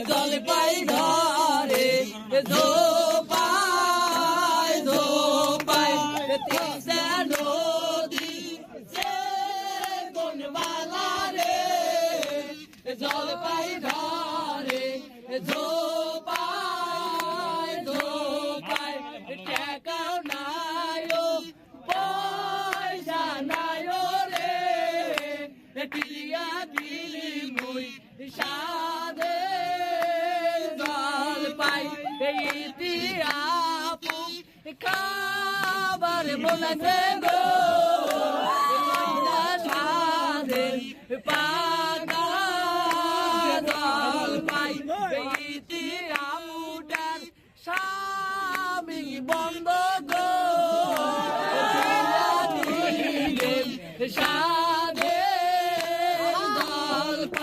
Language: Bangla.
জল পাই ধরে ধোপায় ধোপায় তিসা নদী সে কোনবালা রে জল পাই ধরে ধোপায় ধোপায় টাকাও নাইও পয়সা নাইও রে কিলিয়া কিলি মুই সাদে জল পাই ইতিহাপু খাবার বলেছে গো সাদে পাকা জল পাই ইতিহাপুটার স্বামী বন্ধ গো